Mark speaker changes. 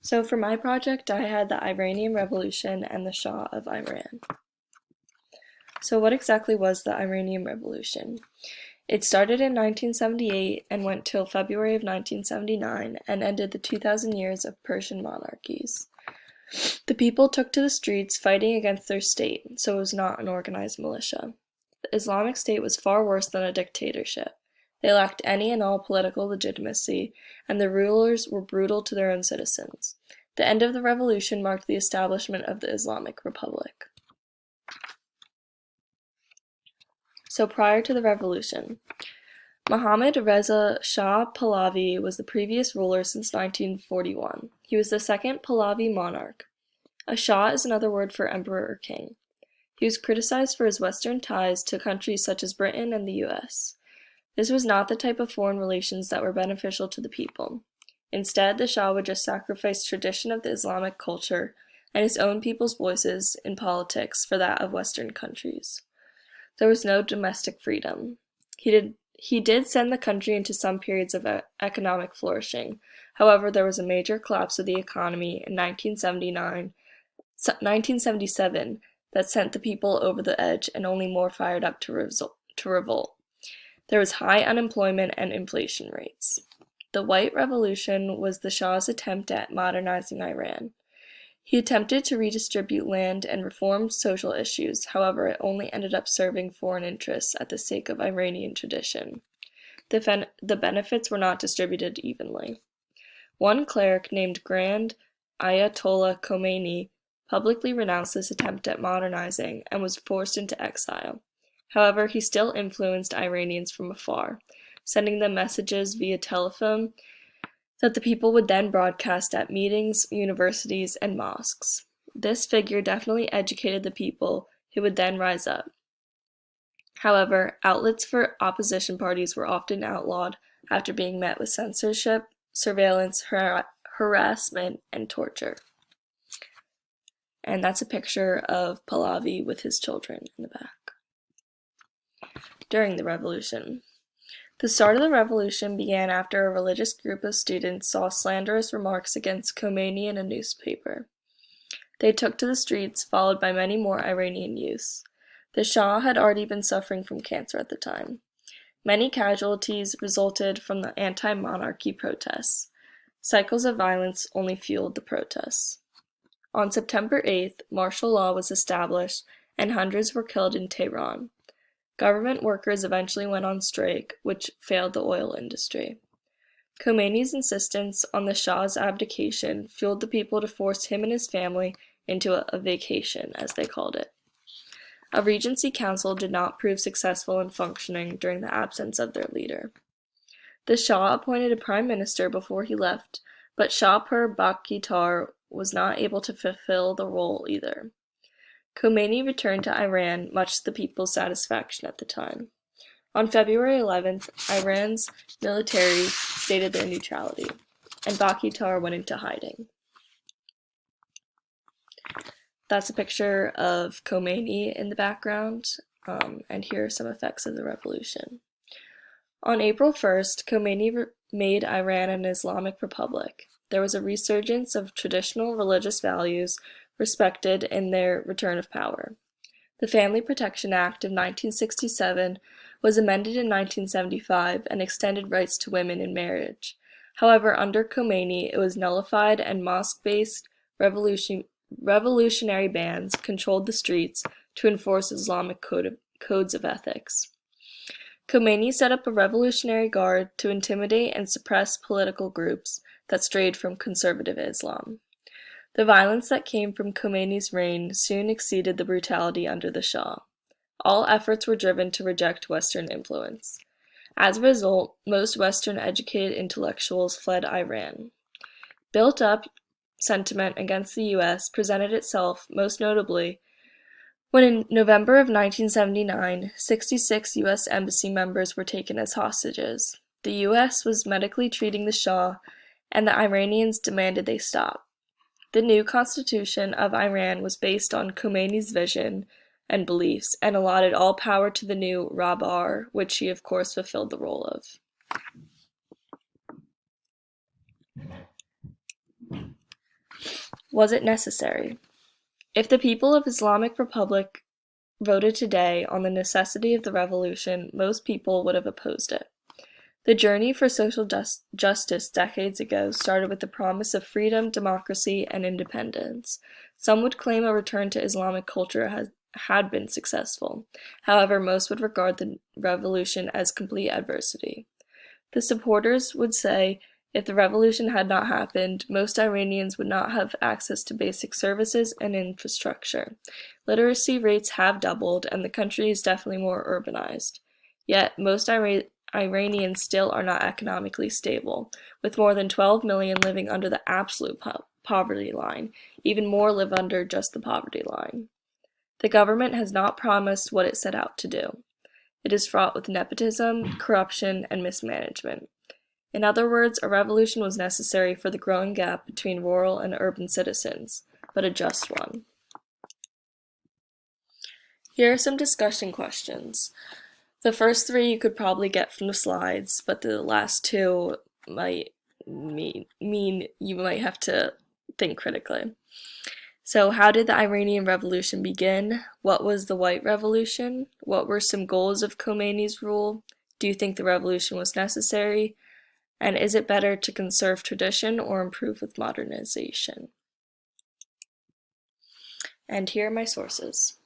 Speaker 1: So for my project, I had the Iranian Revolution and the Shah of Iran. So what exactly was the Iranian Revolution? It started in 1978 and went till February of 1979 and ended the 2,000 years of Persian monarchies. The people took to the streets fighting against their state, so it was not an organized militia. The Islamic State was far worse than a dictatorship. They lacked any and all political legitimacy, and the rulers were brutal to their own citizens. The end of the revolution marked the establishment of the Islamic Republic. So prior to the revolution, Mohammad Reza Shah Pahlavi was the previous ruler since 1941. He was the second Pahlavi monarch. A Shah is another word for emperor or king. He was criticized for his Western ties to countries such as Britain and the US. This was not the type of foreign relations that were beneficial to the people. Instead, the Shah would just sacrifice tradition of the Islamic culture and his own people's voices in politics for that of Western countries. There was no domestic freedom. He did send the country into some periods of economic flourishing. However, there was a major collapse of the economy in 1977 that sent the people over the edge and only more fired up to revolt. There was high unemployment and inflation rates. The White Revolution was the Shah's attempt at modernizing Iran. He attempted to redistribute land and reform social issues, however, it only ended up serving foreign interests at the sake of Iranian tradition. The benefits were not distributed evenly. One cleric named Grand Ayatollah Khomeini publicly renounced this attempt at modernizing and was forced into exile. However, he still influenced Iranians from afar, sending them messages via telephone that the people would then broadcast at meetings, universities, and mosques. This figure definitely educated the people, who would then rise up. However, outlets for opposition parties were often outlawed after being met with censorship, surveillance, harassment, and torture. And that's a picture of Pahlavi with his children in the back. During the revolution. The start of the revolution began after a religious group of students saw slanderous remarks against Khomeini in a newspaper. They took to the streets, followed by many more Iranian youths. The Shah had already been suffering from cancer at the time. Many casualties resulted from the anti-monarchy protests. Cycles of violence only fueled the protests. On September 8th, martial law was established and hundreds were killed in Tehran. Government workers eventually went on strike, which failed the oil industry. Khomeini's insistence on the Shah's abdication fueled the people to force him and his family into a vacation, as they called it. A regency council did not prove successful in functioning during the absence of their leader. The Shah appointed a prime minister before he left, but Shahpur Bakhtiar was not able to fulfill the role either. Khomeini returned to Iran, much to the people's satisfaction at the time. On February 11th, Iran's military stated their neutrality, and Bakhtiar went into hiding. That's a picture of Khomeini in the background, and here are some effects of the revolution. On April 1st, Khomeini made Iran an Islamic republic. There was a resurgence of traditional religious values respected in their return of power. The Family Protection Act of 1967 was amended in 1975 and extended rights to women in marriage. However, under Khomeini, it was nullified and mosque-based revolutionary bands controlled the streets to enforce Islamic codes of ethics. Khomeini set up a revolutionary guard to intimidate and suppress political groups that strayed from conservative Islam. The violence that came from Khomeini's reign soon exceeded the brutality under the Shah. All efforts were driven to reject Western influence. As a result, most Western-educated intellectuals fled Iran. Built-up sentiment against the U.S. presented itself most notably when in November of 1979, 66 U.S. embassy members were taken as hostages. The U.S. was medically treating the Shah, and the Iranians demanded they stop. The new constitution of Iran was based on Khomeini's vision and beliefs, and allotted all power to the new Rahbar, which he of course fulfilled the role of. Was it necessary? If the people of Islamic Republic voted today on the necessity of the revolution, most people would have opposed it. The journey for social justice decades ago started with the promise of freedom, democracy, and independence. Some would claim a return to Islamic culture had been successful. However, most would regard the revolution as complete adversity. The supporters would say if the revolution had not happened, most Iranians would not have access to basic services and infrastructure. Literacy rates have doubled, and the country is definitely more urbanized. Yet, most Iranians still are not economically stable, with more than 12 million living under the absolute poverty line. Even more live under just the poverty line. The government has not promised what it set out to do. It is fraught with nepotism, corruption, and mismanagement. In other words, a revolution was necessary for the growing gap between rural and urban citizens, but a just one. Here are some discussion questions. The first three you could probably get from the slides, but the last two might mean you might have to think critically. So, how did the Iranian Revolution begin? What was the White Revolution? What were some goals of Khomeini's rule? Do you think the revolution was necessary? And is it better to conserve tradition or improve with modernization? And here are my sources.